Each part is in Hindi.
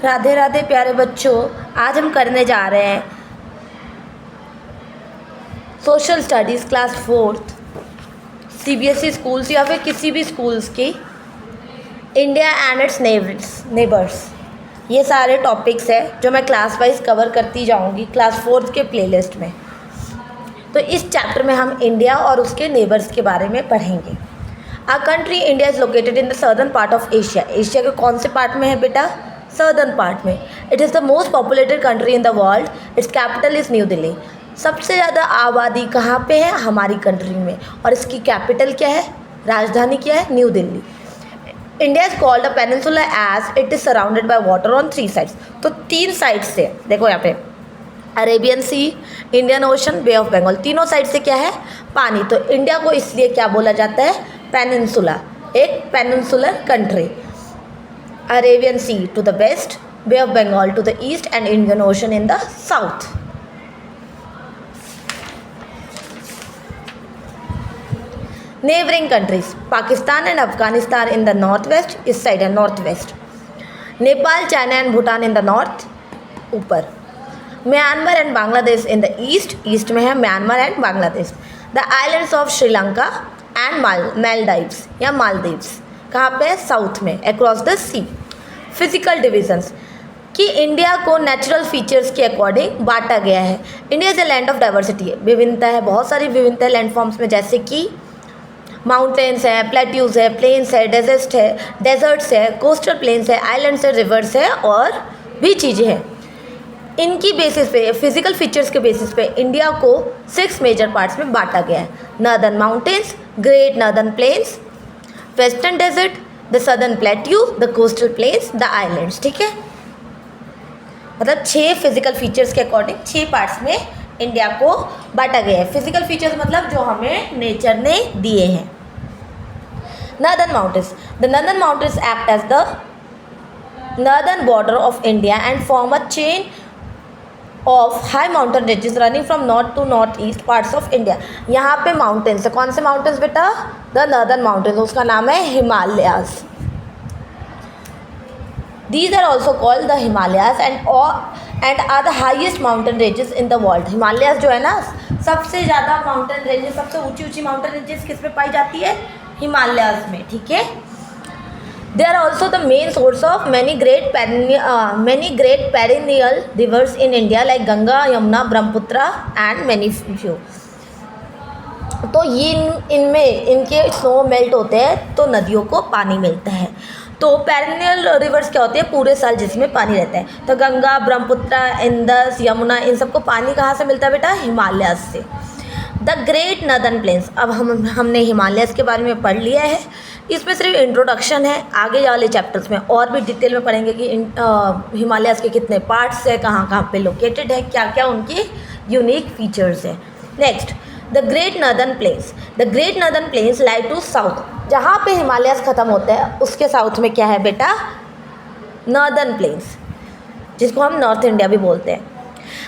राधे राधे प्यारे बच्चों, आज हम करने जा रहे हैं social studies class 4th CBSE schools या फिर किसी भी स्कूल्स की इंडिया एंड इट्स नेबर्स। ये सारे टॉपिक्स हैं जो मैं क्लास वाइज कवर करती जाऊंगी क्लास 4th के प्लेलिस्ट में। तो इस चैप्टर में हम इंडिया और उसके नेबर्स के बारे में पढ़ेंगे। Our country India is located in the southern part of Asia. Asia के कौन से पार्ट में है बेटा? सर्दर्न पार्ट में। It is the most populated country in the world. Its capital is New Delhi. सबसे ज़्यादा आबादी कहाँ पे है? हमारी कंट्री में। और इसकी कैपिटल क्या है, राजधानी क्या है? New Delhi. India is called a peninsula as it is surrounded by water on 3 sides. तो 3 साइड से देखो यहाँ पे Arabian sea, Indian Ocean, Bay of Bengal, तीनों साइड से क्या है? पानी। तो इंडिया को इसलिए क्या बोला जाता है? पेनिनसुला, एक peninsular country. Arabian Sea to the west, Bay of Bengal to the east and Indian Ocean in the south. Neighbouring countries, Pakistan and Afghanistan in the north west, इस साइड है north west. Nepal, China and Bhutan in the north, ऊपर। Myanmar and Bangladesh in the east, east में है Myanmar and Bangladesh. The islands of Sri Lanka and Maldives या मालदीव्स कहाँ पे? साउथ में, across the sea. Physical divisions कि इंडिया को नेचुरल फीचर्स के अकॉर्डिंग बांटा गया है। India is a land of diversity, विभिन्नता है, बहुत सारी विभिन्नता है लैंड फॉर्म्स में, जैसे कि माउंटेन्स है, प्लेट्यूज है, प्लेन्स है, डेजर्ट्स है, कोस्टल प्लेन्स है, आइलैंड्स है, रिवर्स है और भी चीज़ें हैं। इनकी बेसिस पे, फिजिकल फीचर्स के बेसिस पे इंडिया को 6 मेजर पार्ट्स में बांटा गया है। Northern mountains, great northern plains, western desert, the southern plateau, the coastal plains, the islands. ठीक है, मतलब 6 फिजिकल फीचर्स के अकॉर्डिंग 6 पार्ट्स में इंडिया को बांटा गया है। फिजिकल फीचर्स मतलब जो हमें नेचर ने दिए हैं। Northern mountains, the northern mountains act as the northern border of India and form a chain of high mountain ranges running from north to northeast parts of India। यहाँ पे माउंटेन्स है, कौन से माउंटेन्स बेटा? द नॉर्दर्न माउंटेन्स, उसका नाम है Himalayas. These are also called the Himalayas and are the highest mountain ranges in the world। Himalayas जो है ना, सबसे ज़्यादा माउंटेन रेंजेस, सबसे ऊंची ऊंची माउंटेन रेंजेस किस में पाई जाती है? हिमालयाज में। ठीक है, they are also the main source of many great perennial rivers in India like Ganga, Yamuna, Brahmaputra and many few। तो ये इनमें इनके स्नो मेल्ट होते हैं तो नदियों को पानी मिलता है। तो पेरेनियल रिवर्स क्या होते हैं? पूरे साल जिसमें पानी रहता है। तो गंगा, ब्रह्मपुत्र, इंदस, यमुना, इन सबको पानी कहाँ से मिलता है बेटा? हिमालय से। द ग्रेट नॉर्दर्न प्लेन्स, अब हमने हिमालयस के बारे में पढ़ लिया है। इसमें सिर्फ इंट्रोडक्शन है, आगे वाले चैप्टर्स में और भी डिटेल में पढ़ेंगे कि हिमालयस के कितने पार्ट्स हैं, कहाँ कहाँ पे लोकेटेड है, क्या क्या उनकी यूनिक फीचर्स हैं। Next, the great northern plains. The great northern plains lie to south, जहाँ पे हिमालयस ख़त्म होते हैं उसके साउथ में क्या है बेटा? नॉर्दर्न प्लेन्स, जिसको हम नॉर्थ इंडिया भी बोलते हैं।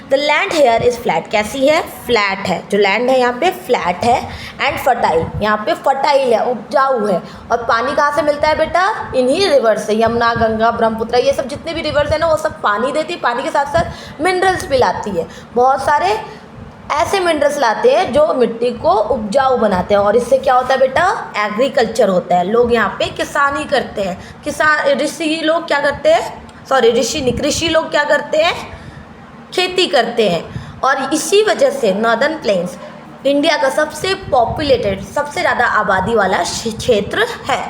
The land here is flat, कैसी है? फ्लैट है, जो लैंड है यहाँ पे फ्लैट है। एंड फर्टाइल, यहाँ पे फर्टाइल है, उपजाऊ है। और पानी कहाँ से मिलता है बेटा? इन्हीं रिवर्स से, यमुना, गंगा, ब्रह्मपुत्र, ये सब जितने भी रिवर्स हैं ना, वो सब पानी देती है। पानी के साथ साथ मिनरल्स भी लाती है, बहुत सारे ऐसे मिनरल्स लाते हैं जो मिट्टी को उपजाऊ बनाते हैं। और इससे क्या होता है बेटा? एग्रीकल्चर होता है। लोग यहाँ पे किसानी करते हैं। ऋषि लोग क्या करते हैं? कृषि लोग क्या करते हैं? खेती करते हैं। और इसी वजह से नॉर्दर्न प्लेन्स इंडिया का सबसे पॉपुलेटेड, सबसे ज़्यादा आबादी वाला क्षेत्र है।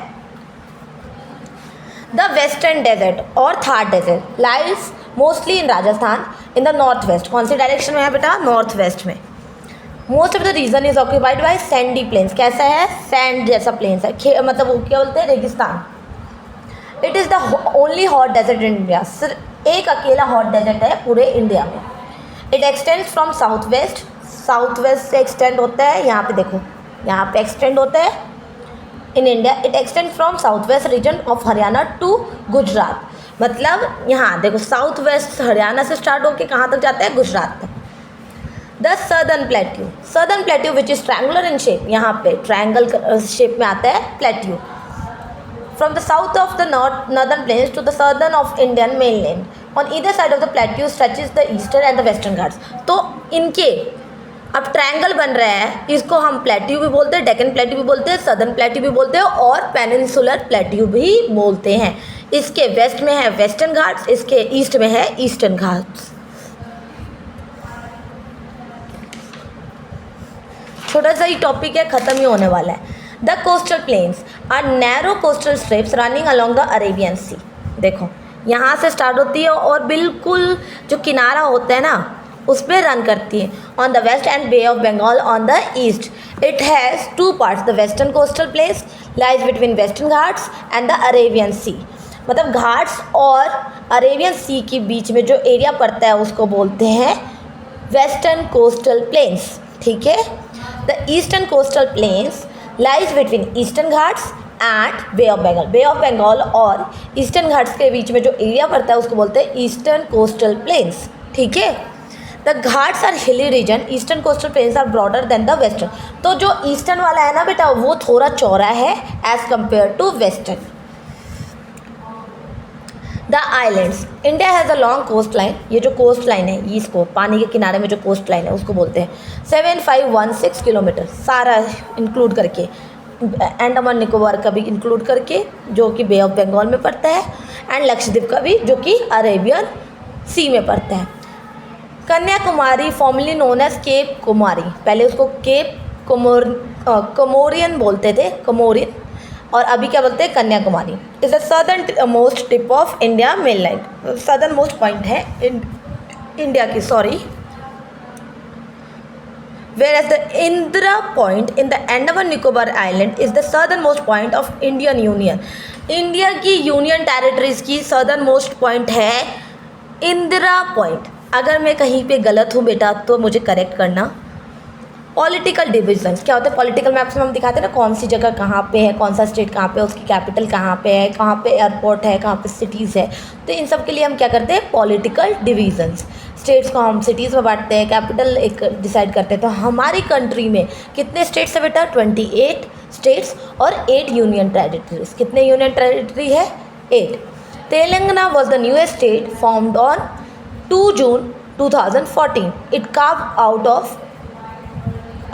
द वेस्टर्न डेजर्ट और Thar desert lies mostly in Rajasthan in the north west. कौन सी डायरेक्शन में है बेटा? नॉर्थ वेस्ट में। Most of the region is occupied by sandy plains. कैसा है? सैंड जैसा प्लेन्स है, मतलब वो क्या बोलते हैं? रेगिस्तान। It is the only hot desert in India, सिर्फ एक अकेला हॉट डेजर्ट है पूरे इंडिया में। It extends from south west से एक्सटेंड होता है। यहाँ पे देखो, यहाँ पे एक्सटेंड होता है in India. It extend from south west region of Haryana to Gujarat. मतलब यहाँ देखो, साउथ वेस्ट हरियाणा से स्टार्ट होकर कहाँ तक जाता है? गुजरात तक। The southern plateau which is triangular in shape, यहाँ पे ट्रायंगल शेप में आता है plateau. From the south of the northern plains to the southern of Indian mainland, on either side of the plateau stretches the eastern and the western Ghats. तो इनके अब ट्रायंगल बन रहा है, इसको हम प्लेट्यू भी बोलते हैं, डेक्कन प्लेट्यू भी बोलते हैं, सदर्न प्लेट्यू भी बोलते हैं और पेनिनसुलर प्लेट्यू भी बोलते हैं। इसके वेस्ट में है वेस्टर्न घाट्स, इसके ईस्ट में है ईस्टर्न घाट्स। छोटा सा ही टॉपिक है, ख़त्म ही होने वाला है। The coastal plains are narrow coastal strips running along the Arabian Sea. देखो यहाँ से स्टार्ट होती है और बिल्कुल जो किनारा होता है ना उस पर रन करती है। On the west and Bay of Bengal on the east. It has two parts, the western coastal place lies between western Ghats and the Arabian Sea. मतलब घाट्स और अरेबियन सी के बीच में जो एरिया पड़ता है उसको बोलते हैं वेस्टर्न कोस्टल प्लेन्स। ठीक है। The eastern coastal plains lies between eastern Ghats and Bay of Bengal. Bay of Bengal और ईस्टर्न घाट्स के बीच में जो एरिया पड़ता है उसको बोलते हैं ईस्टर्न कोस्टल प्लेन्स। ठीक है। The Ghats are hilly region, eastern coastal plains are broader than the western. तो जो ईस्टर्न वाला है ना बेटा वो थोड़ा चौड़ा है as compare to western. The islands, India has a long coast line. ये जो कोस्ट लाइन है इसको पानी के किनारे में जो कोस्ट लाइन है उसको बोलते हैं 7516 किलोमीटर, सारा इंक्लूड करके, अंडमान निकोबार का भी इंक्लूड करके जो कि बे ऑफ बंगाल में पड़ता है, एंड लक्षद्वीप का भी जो कि अरेबियन सी में पड़ता है। Kanyakumari formerly known as Cape Kumari, पहले उसको केप कोमोरियन बोलते थे, कोमोरियन, और अभी क्या बोलते हैं Kanyakumari. Is the southern most tip of India mainland, southern most point है इंडिया की, sorry. whereas the Indira point in the Andaman Nicobar Island is the southernmost point of Indian Union। India की यूनियन टेरिटरीज की सदर्न मोस्ट पॉइंट है इंदिरा पॉइंट। अगर मैं कहीं पे गलत हूँ बेटा तो मुझे करेक्ट करना। पॉलिटिकल डिविजन्स क्या होते हैं, पॉलिटिकल मैप्स में हम दिखाते हैं ना कौन सी जगह कहाँ पे है, कौन सा स्टेट कहाँ पे है, उसकी कैपिटल कहाँ पे है, कहाँ पे एयरपोर्ट है, कहाँ पे सिटीज़ है। तो इन सब के लिए हम क्या करते हैं पॉलिटिकल डिविजन्स। स्टेट्स को हम सिटीज़ में बांटते हैं, कैपिटल एक डिसाइड करते हैं। तो हमारी कंट्री में कितने स्टेट्स है बेटा 28 स्टेट्स और 8 यूनियन टेरिटरीज। कितने यूनियन टेरिटरी है 8। Telangana was the newest state formed on 2 June 2014। It carve out of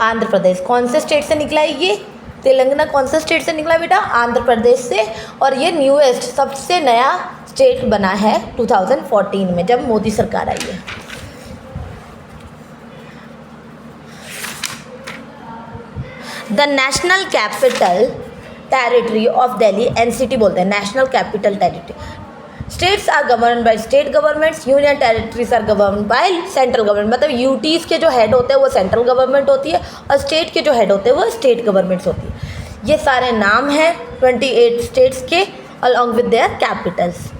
Andhra Pradesh. कौन से स्टेट से निकला है ये तेलंगाना, कौन से स्टेट से निकला है बेटा आंध्र प्रदेश से, और ये न्यूएस्ट सबसे नया स्टेट बना है 2014 में जब मोदी सरकार आई है। The national capital territory of Delhi NCT बोलते हैं, national capital territory. States are govern by state governments, union territories are govern by central government. मतलब यूटीज़ के जो हेड होते हैं वो सेंट्रल गवर्नमेंट होती है और स्टेट के जो हेड होते हैं वो स्टेट गवर्नमेंट्स होती है। ये सारे नाम हैं 28 स्टेट्स के अलॉन्ग विद देयर कैपिटल्स।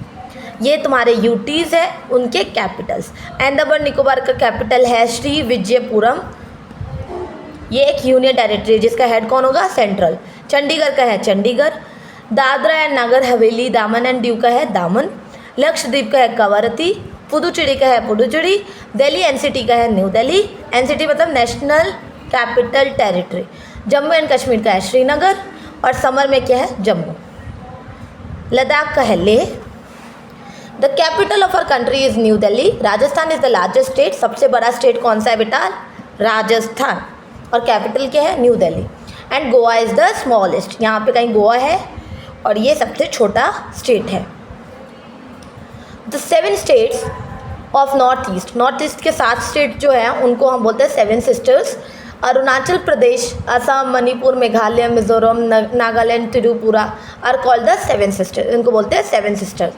ये तुम्हारे यूटीज़ है उनके कैपिटल्स। अंडमान निकोबार का कैपिटल है श्री विजयपुरम, ये एक यूनियन टेरिटरी जिसका हेड कौन होगा सेंट्रल। चंडीगढ़ का है चंडीगढ़। दादरा एंड नगर हवेली दामन एंड दीव का है दामन। लक्षद्वीप का है कवरत्ती। पुदुचेरी का है पुडुचेरी। दिल्ली एनसीटी का है न्यू दिल्ली। एनसीटी मतलब national capital territory. Jammu and Kashmir का है श्रीनगर और समर में क्या है जम्मू। लद्दाख का है Leh. The capital of our country is New Delhi. Rajasthan is the largest state. सबसे बड़ा स्टेट कौन सा है बेटा राजस्थान, और कैपिटल क्या है New Delhi. And Goa is the smallest, यहाँ पे कहीं गोवा है और ये सबसे छोटा स्टेट है। The 7 states of north east, north east के 7 स्टेट जो हैं उनको हम बोलते हैं 7 sisters. Arunachal Pradesh, Assam, Manipur, Meghalaya, Mizoram, Nagaland, Tripura are called the 7 sisters. इनको बोलते हैं 7 sisters.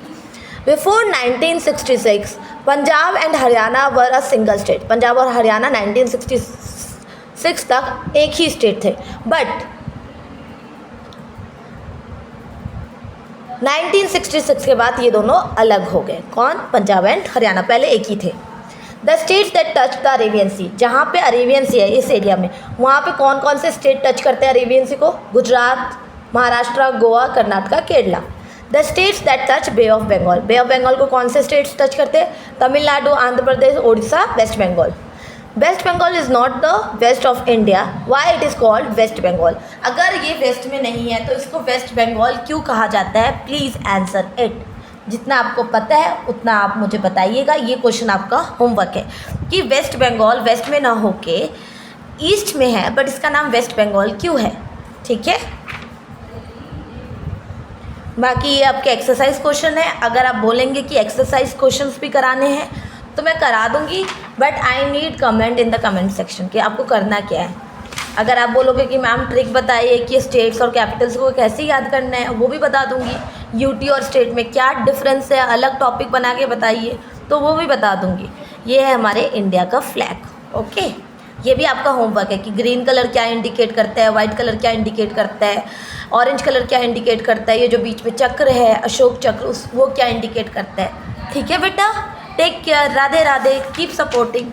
Before 1966 Punjab and Haryana were a single state. Punjab और हरियाणा 1966 तक एक ही स्टेट थे, बट 1966 के बाद ये दोनों अलग हो गए। कौन पंजाब एंड हरियाणा, पहले एक ही थे। The states that touch the Arabian Sea, जहाँ पे अरेबियन सी है इस एरिया में वहाँ पे कौन कौन से स्टेट टच करते हैं अरेबियन सी को, Gujarat, Maharashtra, Goa, Karnataka, Kerala. The states that touch Bay of Bengal, Bay of Bengal को कौन से स्टेट्स टच करते हैं, Tamil Nadu, Andhra Pradesh, Orissa, West Bengal. West Bengal is not the west of India, why it is called West Bengal. अगर ये वेस्ट में नहीं है तो इसको वेस्ट बंगाल क्यों कहा जाता है, प्लीज़ आंसर इट। जितना आपको पता है उतना आप मुझे बताइएगा। ये क्वेश्चन आपका होमवर्क है कि वेस्ट बंगाल वेस्ट में ना होके ईस्ट में है, बट इसका नाम वेस्ट बंगाल क्यों है। ठीक है, बाकी ये आपके एक्सरसाइज क्वेश्चन है। अगर आप बोलेंगे कि एक्सरसाइज क्वेश्चंस भी कराने हैं तो मैं करा दूंगी, but I need comment in the comment section कि आपको करना क्या है। अगर आप बोलोगे कि मैम ट्रिक बताइए कि स्टेट्स और कैपिटल्स को कैसे याद करना है, वो भी बता दूंगी। यूटी और स्टेट में क्या डिफरेंस है, अलग टॉपिक बना के बताइए, तो वो भी बता दूंगी। ये है हमारे इंडिया का फ्लैग। ओके, ये भी आपका होमवर्क है कि ग्रीन कलर क्या इंडिकेट करता है, वाइट कलर क्या इंडिकेट करता है, ऑरेंज कलर क्या इंडिकेट करता है, ये जो बीच में चक्र है अशोक चक्र वो क्या इंडिकेट करता है। ठीक है बेटा, take care, Radhe Radhe, keep supporting.